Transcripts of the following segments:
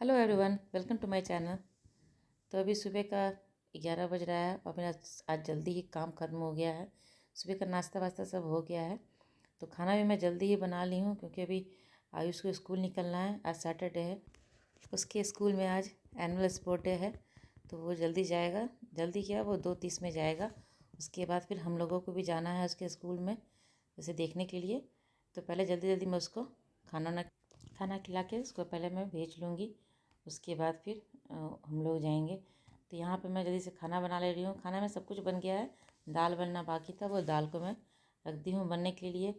Hello everyone, welcome to my channel. तो अभी सुबह का 11 बज रहा है और मेरा आज जल्दी ही काम ख़त्म हो गया है। सुबह का नाश्ता वास्ता सब हो गया है, तो खाना भी मैं जल्दी ही बना ली हूँ क्योंकि अभी आयुष को स्कूल निकलना है। आज सैटरडे है, उसके स्कूल में आज एनुअल स्पोर्ट डे है, तो वो जल्दी जाएगा। जल्दी क्या, वो 2:30 में जाएगा। उसके बाद फिर हम लोगों को भी जाना है उसके स्कूल में उसे देखने के लिए। तो पहले जल्दी जल्दी मैं उसको खाना खिला के उसको पहले मैं भेज लूँगी। उसके बाद फिर हम लोग जाएंगे। तो यहाँ पे मैं जल्दी से खाना बना ले रही हूँ। खाना में सब कुछ बन गया है, दाल बनना बाकी था, वो दाल को मैं रख दी हूँ बनने के लिए।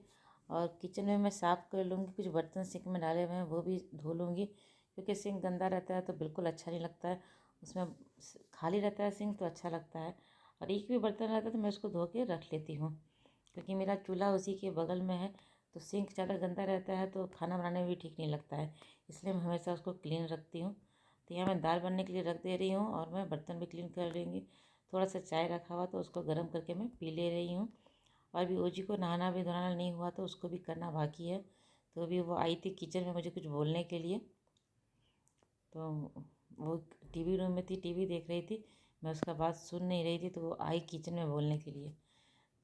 और किचन में मैं साफ़ कर लूँगी, कुछ बर्तन सिंक में डाले हुए हैं वो भी धो लूँगी, क्योंकि सिंक गंदा रहता है तो बिल्कुल अच्छा नहीं लगता है। उसमें खाली रहता है सिंक तो अच्छा लगता है, और एक भी बर्तन रहता है तो मैं उसको धो के रख लेती हूँ, क्योंकि मेरा चूल्हा उसी के बगल में है। तो सिंक ज़्यादा गंदा रहता है तो खाना बनाने में भी ठीक नहीं लगता है, इसलिए मैं हमेशा उसको क्लीन रखती हूँ। तो यहाँ मैं दाल बनने के लिए रख दे रही हूँ और मैं बर्तन भी क्लीन कर लेंगी। थोड़ा सा चाय रखा हुआ तो उसको गर्म करके मैं पी ले रही हूँ। और अभी ओजी को नहाना भी धोना नहीं हुआ तो उसको भी करना बाकी है। तो अभी वो आई थी किचन में मुझे कुछ बोलने के लिए, तो वो टीवी रूम में थी, टीवी देख रही थी। मैं उसका बात सुन नहीं रही थी तो वो आई किचन में बोलने के लिए।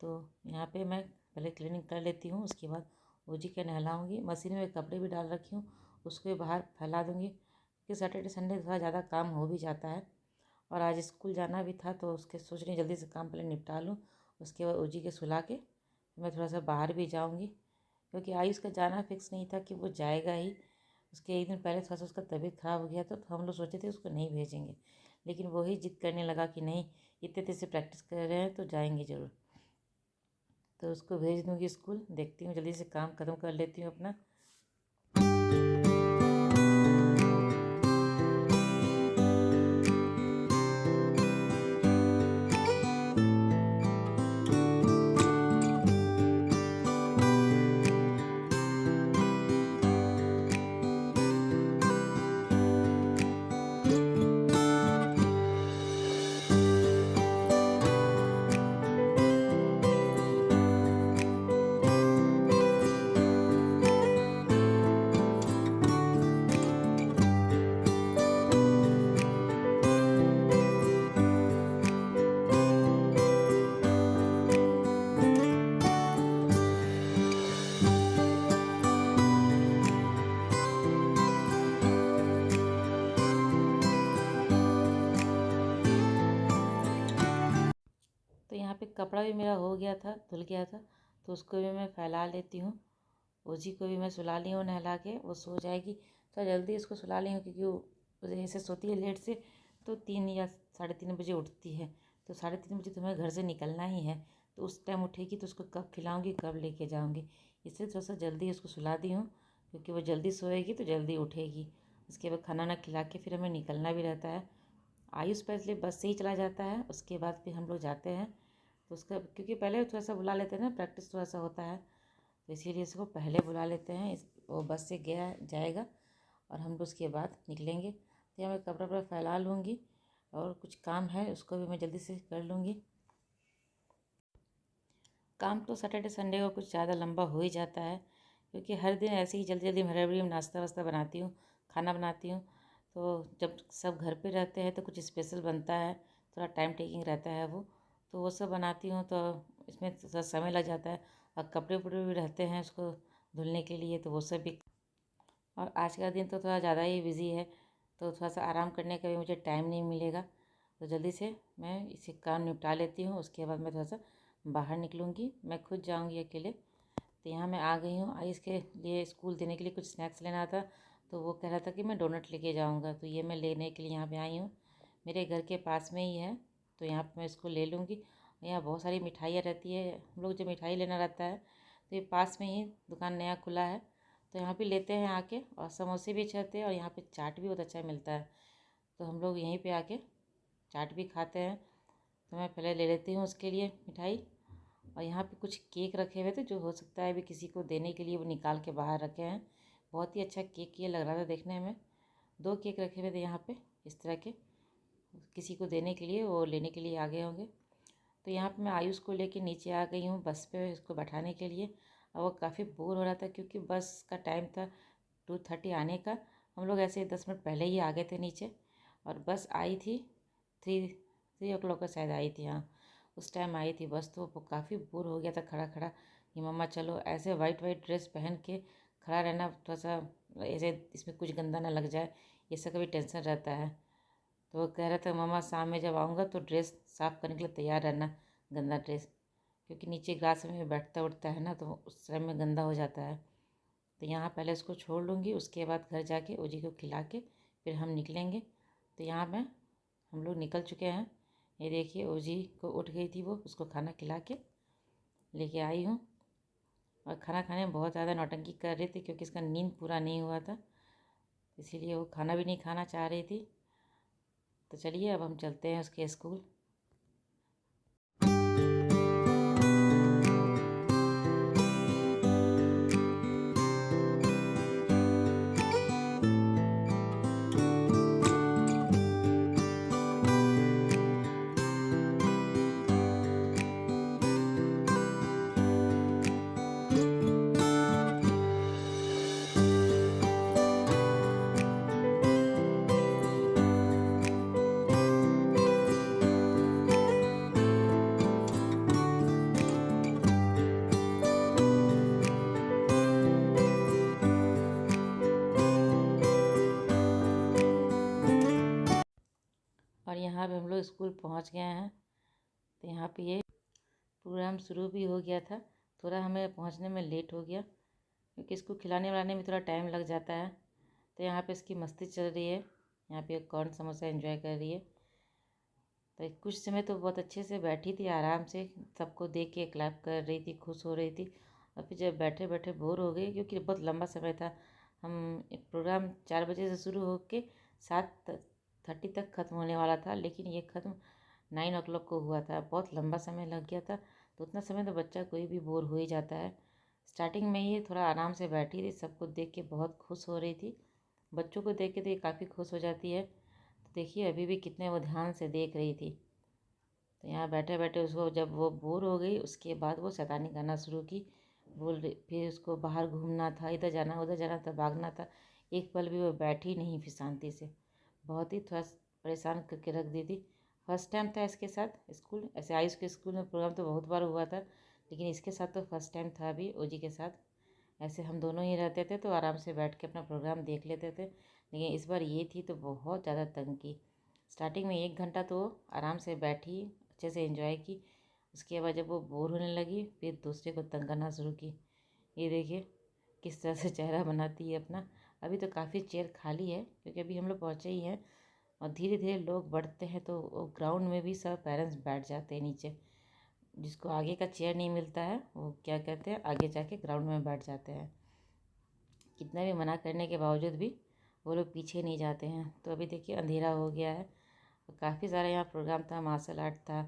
तो यहाँ पे मैं पहले क्लीनिंग कर लेती हूँ, उसके बाद ओजी के नहलाऊँगी। मशीन में कपड़े भी डाल रखी हूँ, उसको भी बाहर फैला दूँगी, क्योंकि सैटरडे संडे थोड़ा ज़्यादा काम हो भी जाता है। और आज स्कूल जाना भी था तो उसके सोच रही जल्दी से काम पहले निपटा लूँ। उसके बाद ओजी के सुला के मैं थोड़ा सा बाहर भी जाऊँगी, क्योंकि आयुष का जाना फिक्स नहीं था कि वो जाएगा ही। उसके एक दिन पहले थोड़ा सा उसका तबीयत ख़राब हो गया तो हम लोग सोचे थे उसको नहीं भेजेंगे, लेकिन वही जिद करने लगा कि नहीं, इतने देर से प्रैक्टिस कर रहे हैं तो जाएंगे ज़रूर। तो उसको भेज दूँगी स्कूल। देखती हूँ जल्दी से काम ख़त्म कर लेती हूँ अपना। तो यहाँ पे कपड़ा भी मेरा हो गया था, धुल गया था, तो उसको भी मैं फैला लेती हूँ। ओजी को भी मैं सुला ली हूँ नहला के, वो सो जाएगी। तो जल्दी उसको सुला ली हूँ क्योंकि वो ऐसे सोती है लेट से, तो 3 या 3:30 बजे उठती है। तो 3:30 बजे तुम्हें घर से निकलना ही है, तो उस टाइम उठेगी तो उसको कब खिलाऊँगी कब लेके जाऊँगी, इसलिए थोड़ा सा जल्दी उसको सुला दी हूँ, क्योंकि वो जल्दी सोएगी तो जल्दी उठेगी। उसके बाद खाना ना खिला के फिर हमें निकलना भी रहता है। आयुष पहले बस से ही चला जाता है, उसके बाद फिर हम लोग जाते हैं। तो उसका क्योंकि पहले थोड़ा सा बुला लेते हैं ना, प्रैक्टिस थोड़ा सा होता है, तो इसीलिए इसको पहले बुला लेते हैं। वो बस से गया जाएगा और हम लोग उसके बाद निकलेंगे। तो यहाँ मैं कपड़ा वपड़ा फैला लूँगी और कुछ काम है उसको भी मैं जल्दी से कर लूँगी। काम तो सैटरडे संडे को कुछ ज़्यादा लंबा हो ही जाता है, क्योंकि हर दिन ऐसे ही जल्दी जल्दी हड़बड़ी में नाश्ता वास्ता बनाती हूँ, खाना बनाती हूँ। तो जब सब घर पे रहते हैं तो कुछ स्पेशल बनता है, थोड़ा टाइम टेकिंग रहता है वो, तो वो सब बनाती हूँ, तो इसमें थोड़ा समय लग जाता है। और कपड़े उपड़े भी रहते हैं उसको धुलने के लिए, तो वो सब भी। और आज का दिन तो थोड़ा ज़्यादा ही बिज़ी है, तो थोड़ा सा आराम करने का भी मुझे टाइम नहीं मिलेगा। तो जल्दी से मैं इसे काम निपटा लेती हूँ, उसके बाद मैं थोड़ा सा बाहर निकलूँगी। मैं खुद जाऊँगी अकेले। तो यहाँ मैं आ गई हूँ। इसके लिए स्कूल देने के लिए कुछ स्नैक्स लेना था, तो वो कह रहा था कि मैं डोनट लेके जाऊँगा, तो ये मैं लेने के लिए यहाँ पे आई हूँ। मेरे घर के पास में ही है, तो यहाँ पे मैं इसको ले लूँगी। यहाँ बहुत सारी मिठाइयाँ रहती है, हम लोग जब मिठाई लेना रहता है तो ये पास में ही दुकान नया खुला है, तो यहाँ पे लेते हैं आके। और समोसे भी अच्छे रहते हैं और यहाँ पे चाट भी बहुत अच्छा मिलता है, तो हम लोग यहीं पे आके चाट भी खाते हैं। तो मैं पहले ले लेती हूँ उसके लिए मिठाई। और यहाँ पे कुछ केक रखे हुए थे, जो हो सकता है अभी किसी को देने के लिए वो निकाल के बाहर रखे हैं। बहुत ही अच्छा केक ये लग रहा था देखने में। 2 केक रखे हुए थे यहाँ पे इस तरह के, किसी को देने के लिए, वो लेने के लिए आ गए होंगे। तो यहाँ पे मैं आयुष को लेके नीचे आ गई हूँ बस पे इसको बैठाने के लिए। और वो काफ़ी बोर हो रहा था क्योंकि बस का टाइम था 2:30 आने का, हम लोग ऐसे 10 मिनट पहले ही आ गए थे नीचे, और बस आई थी 3 o'clock का शायद आई थी। हाँ, उस टाइम आई थी बस। तो वो काफ़ी बोर हो गया था खड़ा खड़ा कि मम्मा चलो, ऐसे वाइट वाइट ड्रेस पहन के खड़ा रहना थोड़ा सा ऐसे, इसमें कुछ गंदा ना लग जाए, ये सब कभी टेंशन रहता है। तो वो कह रहा था मम्मा शाम में जब आऊँगा तो ड्रेस साफ़ करने के लिए तैयार रहना, गंदा ड्रेस, क्योंकि नीचे ग्रास में बैठता उठता है ना, तो उस टाइम में गंदा हो जाता है। तो यहाँ पहले उसको छोड़ लूँगी, उसके बाद घर जाके ओजी को खिला के फिर हम निकलेंगे। तो यहाँ मैं हम लोग निकल चुके हैं। ये देखिए ओजी को उठ गई थी वो, उसको खाना खिला के लेके आई हूँ। और खाना खाने में बहुत ज़्यादा नौटंकी कर रही थी क्योंकि इसका नींद पूरा नहीं हुआ था, इसीलिए वो खाना भी नहीं खाना चाह रही थी। तो चलिए अब हम चलते हैं उसके स्कूल। और यहाँ पे हम लोग स्कूल पहुँच गए हैं। तो यहाँ पे ये प्रोग्राम शुरू भी हो गया था। थोड़ा हमें पहुँचने में लेट हो गया क्योंकि इसको खिलाने वालाने में थोड़ा टाइम लग जाता है। तो यहाँ पे इसकी मस्ती चल रही है, यहाँ पे कॉर्न समोसा एंजॉय कर रही है। तो कुछ समय तो बहुत अच्छे से बैठी थी, आराम से सबको देख के क्लैप कर रही थी, खुश हो रही थी। और फिर जब बैठे बैठे बोर हो गई क्योंकि बहुत लंबा समय था, हम प्रोग्राम 4 बजे से शुरू हो के 7:30 तक ख़त्म होने वाला था, लेकिन ये ख़त्म 9 o'clock को हुआ था। बहुत लंबा समय लग गया था, तो उतना समय तो बच्चा कोई भी बोर हो ही जाता है। स्टार्टिंग में ही थोड़ा आराम से बैठी थी, सबको देख के बहुत खुश हो रही थी। बच्चों को देख के तो ये काफ़ी खुश हो जाती है। तो देखिए अभी भी कितने वो ध्यान से देख रही थी। तो यहाँ बैठे बैठे उसको जब वो बोर हो गई, उसके बाद वो शैतानी करना शुरू की। बोल रही, फिर उसको बाहर घूमना था, इधर जाना उधर जाना था, भागना था। एक पल भी वो बैठी नहीं फिर शांति से। बहुत ही थोड़ा परेशान करके रख दी थी। फर्स्ट टाइम था इसके साथ स्कूल, ऐसे आयुष के स्कूल में प्रोग्राम तो बहुत बार हुआ था, लेकिन इसके साथ तो फर्स्ट टाइम था अभी ओजी के साथ। ऐसे हम दोनों ही रहते थे तो आराम से बैठ के अपना प्रोग्राम देख लेते थे, लेकिन इस बार ये थी तो बहुत ज़्यादा तंग की। स्टार्टिंग में 1 घंटा तो आराम से बैठी, अच्छे से एंजॉय की। उसके बाद जब वो बोर होने लगी फिर दूसरे को तंग करना शुरू की। ये देखिए किस तरह से चेहरा बनाती है अपना। अभी तो काफ़ी चेयर खाली है क्योंकि अभी हम लोग पहुँचे ही हैं, और धीरे धीरे लोग बढ़ते हैं तो ग्राउंड में भी सब पेरेंट्स बैठ जाते हैं नीचे। जिसको आगे का चेयर नहीं मिलता है वो क्या कहते हैं, आगे जाके ग्राउंड में बैठ जाते हैं। कितना भी मना करने के बावजूद भी वो लोग पीछे नहीं जाते हैं। तो अभी देखिए अंधेरा हो गया है। काफ़ी सारा यहाँ प्रोग्राम था, मार्शल आर्ट था,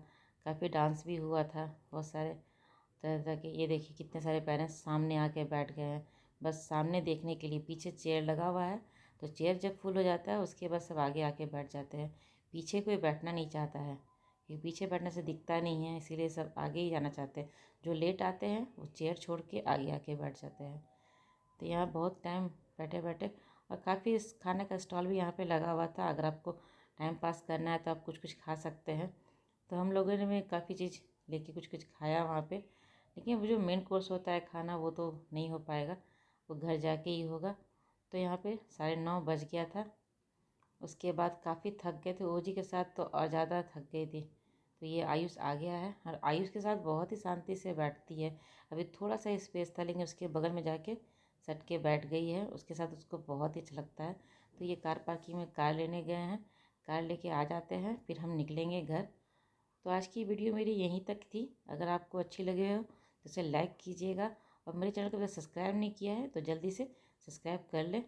काफ़ी डांस भी हुआ था, बहुत सारे तरह तरह के। ये देखिए कितने सारे पेरेंट्स सामने आके बैठ गए हैं बस सामने देखने के लिए। पीछे चेयर लगा हुआ है, तो चेयर जब फुल हो जाता है उसके बाद सब आगे आके बैठ जाते हैं। पीछे कोई बैठना नहीं चाहता है क्योंकि पीछे बैठने से दिखता नहीं है, इसीलिए सब आगे ही जाना चाहते हैं। जो लेट आते हैं वो चेयर छोड़ के आगे आके बैठ जाते हैं। तो यहाँ बहुत टाइम बैठे बैठे, और काफ़ी खाने का स्टॉल भी यहाँ पे लगा हुआ था। अगर आपको टाइम पास करना है तो आप कुछ कुछ खा सकते हैं। तो हम लोगों ने भी काफ़ी चीज़ लेके कुछ कुछ खाया वहाँ पे, लेकिन वो जो मेन कोर्स होता है खाना वो तो नहीं हो पाएगा, वो घर जाके ही होगा। तो यहाँ पे 9:30 बज गया था। उसके बाद काफ़ी थक गए थे, ओजी के साथ तो और ज़्यादा थक गई थी। तो ये आयुष आ गया है, और आयुष के साथ बहुत ही शांति से बैठती है। अभी थोड़ा सा स्पेस था लेकिन उसके बगल में जाके सट के बैठ गई है, उसके साथ उसको बहुत ही अच्छा लगता है। तो ये कार पार्किंग में कार लेने गए हैं, कार लेके आ जाते हैं फिर हम निकलेंगे घर। तो आज की वीडियो मेरी यहीं तक थी। अगर आपको अच्छी लगे हो तो इसे लाइक कीजिएगा, और मेरे चैनल को अगर सब्सक्राइब नहीं किया है तो जल्दी से सब्सक्राइब कर लें,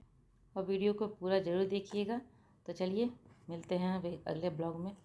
और वीडियो को पूरा ज़रूर देखिएगा। तो चलिए मिलते हैं अगले ब्लॉग में।